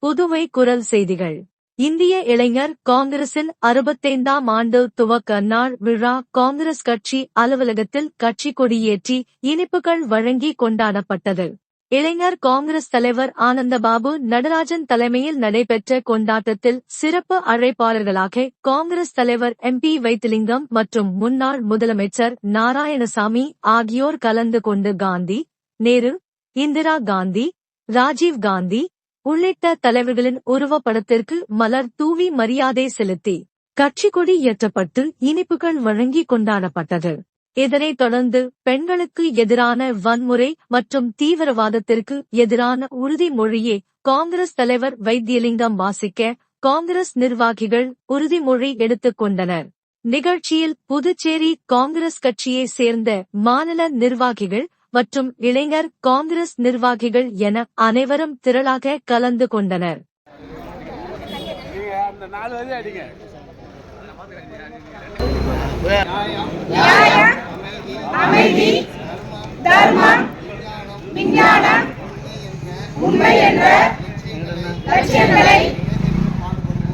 புதுவை குரல் செய்திகள். இந்திய இளைஞர் காங்கிரசின் 65ஆம் ஆண்டு துவக்க நாள் விழா காங்கிரஸ் கட்சி அலுவலகத்தில் கட்சி கொடியேற்றி இனிப்புகள் வழங்கி கொண்டாடப்பட்டது. இளைஞர் காங்கிரஸ் தலைவர் ஆனந்தபாபு நடராஜன் தலைமையில் நடைபெற்ற கொண்டாட்டத்தில் சிறப்பு அழைப்பாளர்களாக காங்கிரஸ் தலைவர் MP வைத்திலிங்கம் மற்றும் முன்னாள் முதலமைச்சர் நாராயணசாமி ஆகியோர் கலந்து கொண்டு காந்தி, நேரு, இந்திரா காந்தி, ராஜீவ் காந்தி உள்ளிட்ட தலைவர்களின் உருவப்படத்திற்கு மலர் தூவி மரியாதை செலுத்தி கட்சி கொடி ஏற்றப்பட்டு இனிப்புகள் வழங்கி கொண்டாடப்பட்டது. இதனைத் தொடர்ந்து பெண்களுக்கு எதிரான வன்முறை மற்றும் தீவிரவாதத்திற்கு எதிரான உறுதிமொழியை காங்கிரஸ் தலைவர் வைத்தியலிங்கம் வாசிக்க காங்கிரஸ் நிர்வாகிகள் உறுதிமொழி எடுத்துக் கொண்டனர். நிகழ்ச்சியில் புதுச்சேரி காங்கிரஸ் கட்சியை சேர்ந்த மாநில நிர்வாகிகள் மற்றும் இளைஞர் காங்கிரஸ் நிர்வாகிகள் என அனைவரும் திரளாக கலந்து கொண்டனர். நியாயம், அமைதி, தர்மம், விஞ்ஞானம், உண்மை என்ற லட்சியங்களை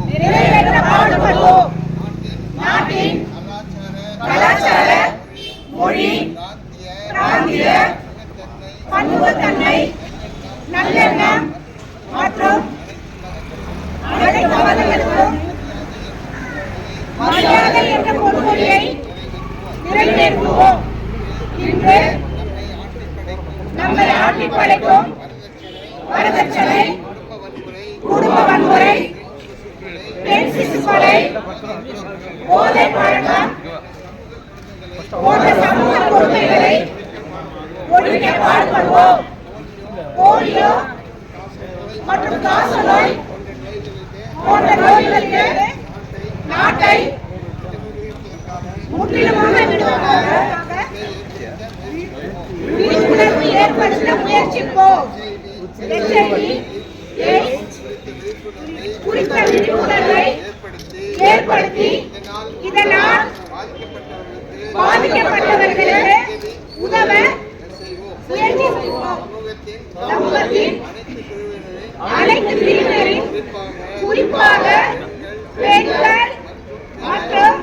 நிறைவேற்ற பாடுபடுவோம். நாட்டின் கலாச்சார, மொழி, பிராந்திய பன்முகத்தன்மை, நல்லெண்ணம் மற்றும் அனைத்து மதங்களுக்கும் மரியாதை என்ற பொறுப்புரையை நிறைவேற்றுவோம். இன்று நம்மை ஆட்டி படைக்கும் வரதட்சணை, குடும்ப வன்முறை, பெண் சிசு கொலை, போதை பழக்கம் போன்ற சமூக கொடுமைகளை ஒழிக்க பாடுபடுவோம். போலியோ மற்றும் காசநோய் போன்ற நோய்களுக்கு நாட்டை முற்றிலுமாக விடுவதற்காக விழிப்புணர்வு ஏற்படுத்த முயற்சிப்போம். HIV, AIDS குறித்த விழிப்புணர்வை ஏற்படுத்தி இதனால் பாதிக்கப்பட்டவர்களுக்கு உதவ முயற்சி செய்வோம். சமூகத்தின் அனைத்து பிரிவினரின், குறிப்பாக பெண்கள் மற்றும்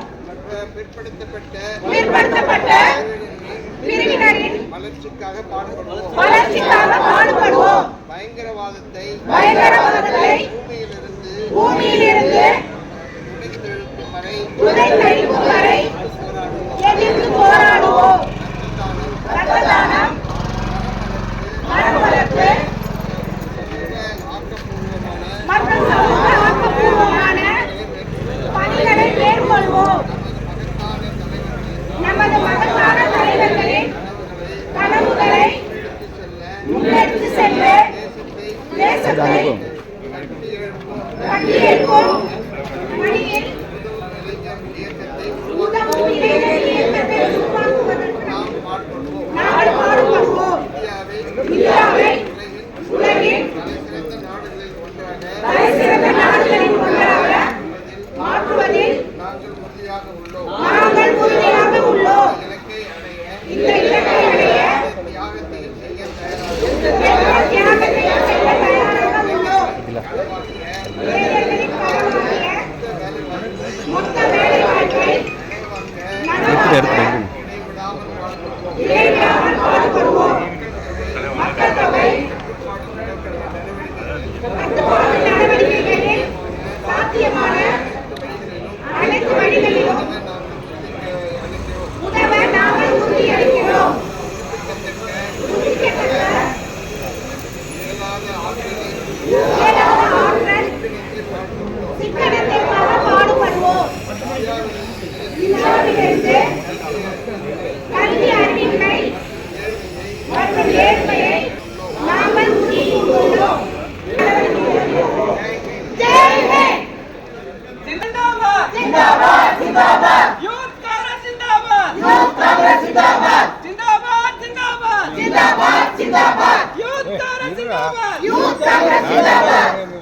பிற்படுத்தப்பட்ட பிரிவினரின் வளர்ச்சிக்காக பாடுபடுவோம். பயங்கரவாதத்தை பூமியிலிருந்து துடைத்தெழுப்பும் வரை எதிர்த்து போராடுவோம். ரத்த தானம், மரம் வளர்ப்பு மற்றும் சமூக ஆக்கப்பூர்வமான பணிகளை மேற்கொள்வோம். நமது மகத்தான தலைவர்களின் கனவுகளை முன்னெடுத்து சென்று தேசத்தை கட்டியெழுப்பும் பணியில் உதவும் இளைஞர் இயக்கத்தை உருவாக்குவதற்கு நாங்கள் பாடுபடுவோம். இந்தியாவை உலகின் தலைசிறந்த நாடுகளில் ஒன்றாக மாற்றுவதில் நாங்கள் உறுதியாக உள்ளோம். இந்த இலக்கை அடைய தியாகத்தையும் செய்ய தயாராக உள்ளோம். இளைஞர்களின் காரணமாக மொத்த வேலை வாய்ப்பை இடைவிடாமல் பாடுபடுவோம். மக்கள் தொகை கட்டுப்பாடு நடவடிக்கைகளில் சாத்தியமான அனைத்து வழிகளிலும் உதவ நாங்கள் உறுதியளிக்கிறோம். ஆற்றல் சிக்கனத்திற்காக பாடுபடுவோம். இந்தியாவிலிருந்து கல்வி அறிவின்மை மற்றும் ஏழ்மையை நாங்கள் உறுதி கொண்டுள்ளோம். जिंदाबाद जिंदाबाद जिंदाबाद यूथ कांग्रेस जिंदाबाद यूथ कांग्रेस जिंदाबाद जिंदाबाद जिंदाबाद जिंदाबाद जिंदाबाद यूथ कांग्रेस जिंदाबाद यूथ कांग्रेस जिंदाबाद